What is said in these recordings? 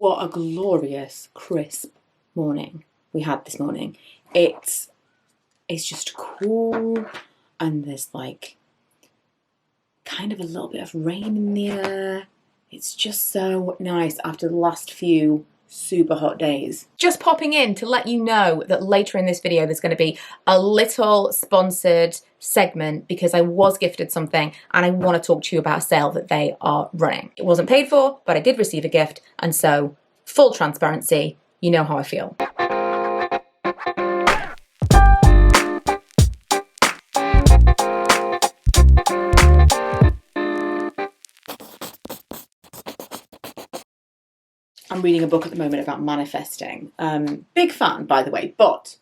What a glorious, crisp morning we had this morning. It's just cool, and there's like kind of a little bit of rain in the air. It's just so nice after the last few super hot days. Just popping in to let you know that later in this video there's going to be a little sponsored segment because I was gifted something and I want to talk to you about a sale that they are running. It wasn't paid for, but I did receive a gift, and so full transparency, you know how I feel. I'm reading a book at the moment about manifesting. Big fan, by the way, but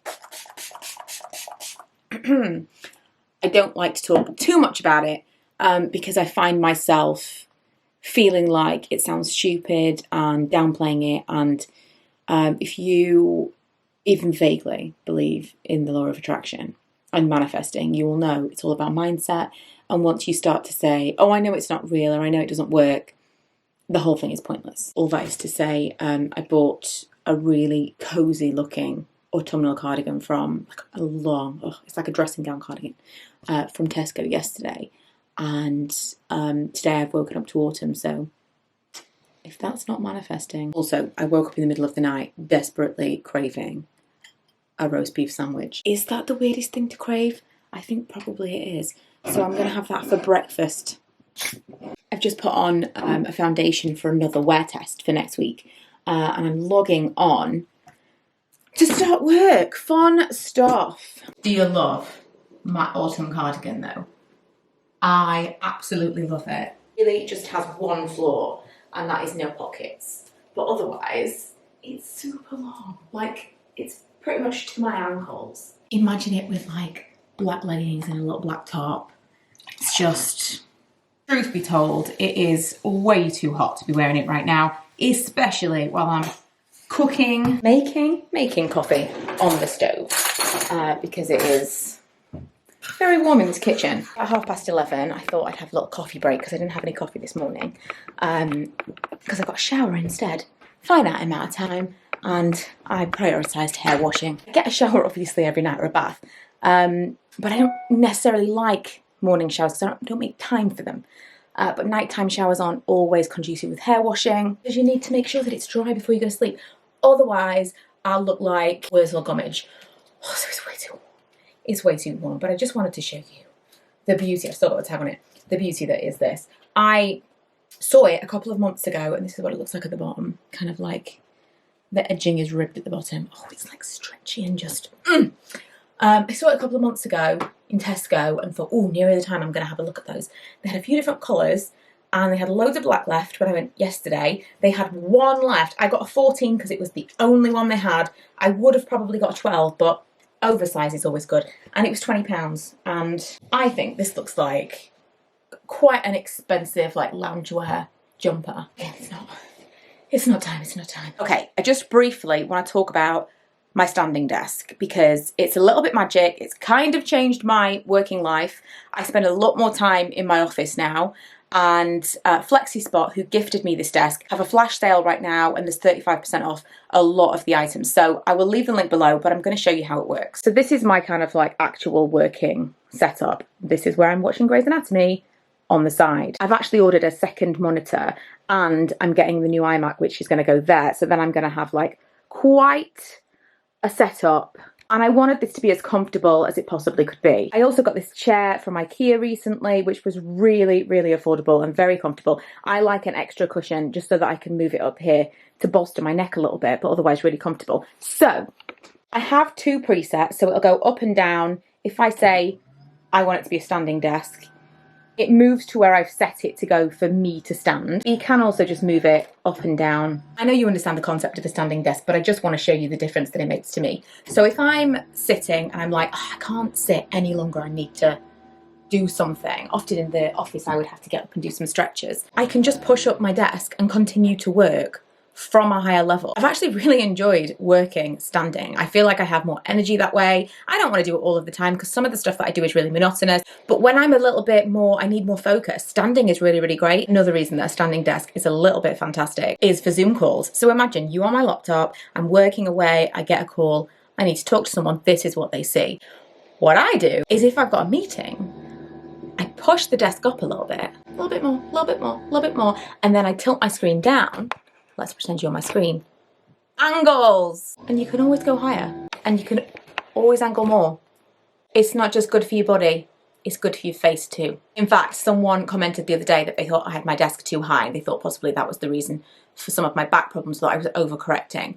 I don't like to talk too much about it because I find myself feeling like it sounds stupid and downplaying it. And if you even vaguely believe in the law of attraction and manifesting, you will know it's all about mindset. And once you start to say, oh, I know it's not real, or I know it doesn't work, the whole thing is pointless. All that is to say, I bought a really cozy looking autumnal cardigan from it's like a dressing gown cardigan from Tesco yesterday. And today I've woken up to autumn, so if that's not manifesting. Also, I woke up in the middle of the night desperately craving a roast beef sandwich. Is that the weirdest thing to crave? I think probably it is. So I'm going to have that for breakfast. I've just put on a foundation for another wear test for next week, and I'm logging on to start work. Fun stuff. Do you love my autumn cardigan though? I absolutely love it. It really just has one flaw, and that is no pockets. But otherwise, it's super long. Like, it's pretty much to my ankles. Imagine it with like black leggings and a little black top. It's just... Truth be told, it is way too hot to be wearing it right now, especially while I'm cooking, making coffee on the stove, because it is very warm in this kitchen. At 11:30, I thought I'd have a little coffee break because I didn't have any coffee this morning, because I got a shower instead. Finite amount of time, and I prioritised hair washing. I get a shower obviously every night, or a bath, but I don't necessarily like morning showers because I don't make time for them. But nighttime showers aren't always conducive with hair washing because you need to make sure that it's dry before you go to sleep. Otherwise, I'll look like Wurzel Gummidge. Oh, so it's way too warm. It's way too warm, but I just wanted to show you the beauty. I've still got the tag on it. The beauty that is this. I saw it a couple of months ago, and this is what it looks like at the bottom. Kind of like the edging is ribbed at the bottom. Oh, it's like stretchy and just... I saw it a couple of months ago in Tesco and thought, oh, nearer the time I'm going to have a look at those. They had a few different colours and they had loads of black left when I went yesterday. They had one left. I got a 14 because it was the only one they had. I would have probably got a 12, but oversize is always good. And it was £20. And I think this looks like quite an expensive like loungewear jumper. Yeah, it's not time. Okay, I just briefly want to talk about my standing desk because it's a little bit magic. It's kind of changed my working life. I spend a lot more time in my office now, and FlexiSpot, who gifted me this desk, have a flash sale right now and there's 35% off a lot of the items. So I will leave the link below, but I'm going to show you how it works. So this is my kind of like actual working setup. This is where I'm watching Grey's Anatomy on the side. I've actually ordered a second monitor and I'm getting the new iMac, which is going to go there. So then I'm going to have like quite a setup, and I wanted this to be as comfortable as it possibly could be. I also got this chair from IKEA recently, which was really, really affordable and very comfortable. I like an extra cushion just so that I can move it up here to bolster my neck a little bit, but otherwise really comfortable. So I have two presets, so it'll go up and down. If I say I want it to be a standing desk, it moves to where I've set it to go for me to stand. You can also just move it up and down. I know you understand the concept of a standing desk, but I just want to show you the difference that it makes to me. So if I'm sitting and I'm like, oh, I can't sit any longer, I need to do something. Often in the office, I would have to get up and do some stretches. I can just push up my desk and continue to work from a higher level. I've actually really enjoyed working standing. I feel like I have more energy that way. I don't want to do it all of the time because some of the stuff that I do is really monotonous. But when I'm a little bit more, I need more focus, standing is really, really great. Another reason that a standing desk is a little bit fantastic is for Zoom calls. So imagine you on my laptop, I'm working away, I get a call, I need to talk to someone, this is what they see. What I do is if I've got a meeting, I push the desk up a little bit more, a little bit more, a little bit more, and then I tilt my screen down. Let's pretend you're on my screen. Angles! And you can always go higher, and you can always angle more. It's not just good for your body, it's good for your face too. In fact, someone commented the other day that they thought I had my desk too high. They thought possibly that was the reason for some of my back problems, that I was overcorrecting.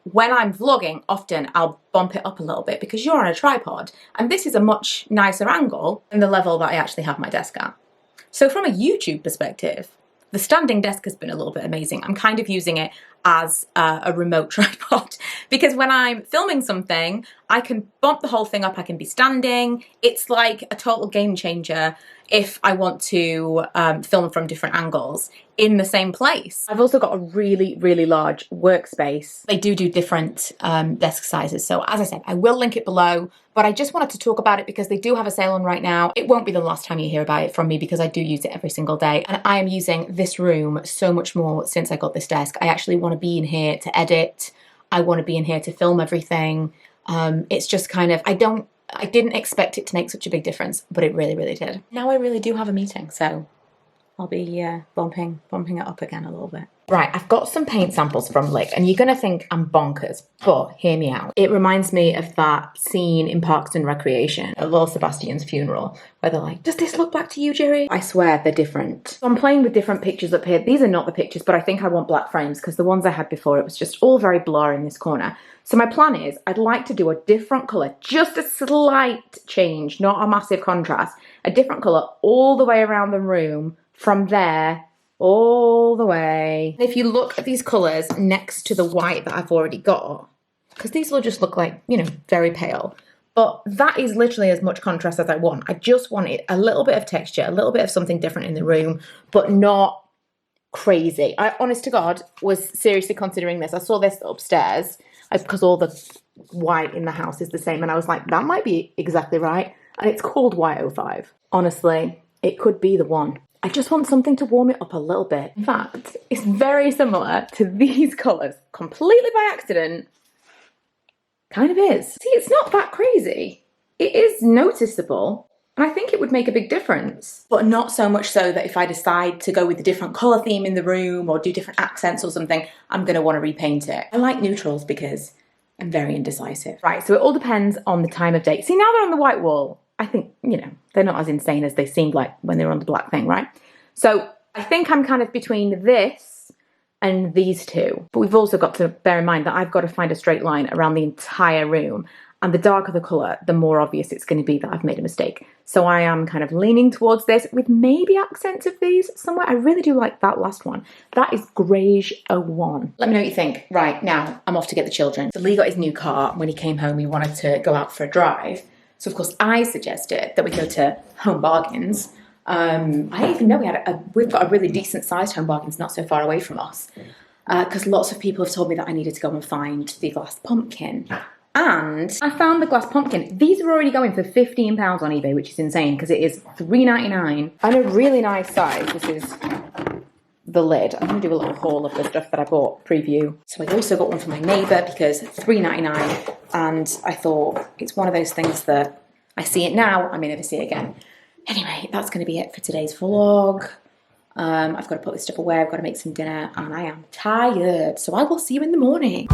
When I'm vlogging, often I'll bump it up a little bit because you're on a tripod, and this is a much nicer angle than the level that I actually have my desk at. So from a YouTube perspective, the standing desk has been a little bit amazing. I'm kind of using it as a remote tripod because when I'm filming something, I can bump the whole thing up, I can be standing. It's like a total game changer if I want to film from different angles in the same place. I've also got a really, really large workspace. They do different desk sizes. So as I said, I will link it below, but I just wanted to talk about it because they do have a sale on right now. It won't be the last time you hear about it from me because I do use it every single day. And I am using this room so much more since I got this desk. I actually want to be in here to edit. I want to be in here to film everything. It's just kind of, I didn't expect it to make such a big difference, but it really, really did. Now I really do have a meeting, so I'll be bumping it up again a little bit. Right, I've got some paint samples from Lick, and you're gonna think I'm bonkers, but hear me out. It reminds me of that scene in Parks and Recreation at Lil Sebastian's funeral, where they're like, does this look back to you, Jerry? I swear they're different. So I'm playing with different pictures up here. These are not the pictures, but I think I want black frames because the ones I had before, it was just all very blurry in this corner. So my plan is I'd like to do a different color, just a slight change, not a massive contrast, a different color all the way around the room from there all the way. And if you look at these colors next to the white that I've already got, because these will just look like, you know, very pale, but that is literally as much contrast as I want. I just wanted a little bit of texture, a little bit of something different in the room, but not crazy. I, honest to God, was seriously considering this. I saw this upstairs because all the white in the house is the same, and I was like, that might be exactly right. And it's called Y05. Honestly, it could be the one. I just want something to warm it up a little bit. In fact, it's very similar to these colours. Completely by accident. Kind of is. See, it's not that crazy. It is noticeable, and I think it would make a big difference. But not so much so that if I decide to go with a different colour theme in the room or do different accents or something, I'm going to want to repaint it. I like neutrals because I'm very indecisive. Right, so it all depends on the time of day. See, now they're on the white wall. I think, you know, they're not as insane as they seemed like when they were on the black thing, right? So I think I'm kind of between this and these two. But we've also got to bear in mind that I've got to find a straight line around the entire room. And the darker the colour, the more obvious it's going to be that I've made a mistake. So I am kind of leaning towards this with maybe accents of these somewhere. I really do like that last one. That is Greige 01. Let me know what you think. Right, now I'm off to get the children. So Lee got his new car. When he came home, he wanted to go out for a drive. So of course I suggested that we go to Home Bargains. I didn't even know we've got a really decent sized Home Bargains not so far away from us. Because lots of people have told me that I needed to go and find the glass pumpkin. And I found the glass pumpkin. These are already going for £15 on eBay, which is insane because it is $3.99 and a really nice size. This is the lid. I'm going to do a little haul of the stuff that I bought, preview. So I also got one for my neighbour because $3.99, and I thought it's one of those things that I see it now, I may never see it again. Anyway, that's going to be it for today's vlog. I've got to put this stuff away, I've got to make some dinner, and I am tired. So I will see you in the morning.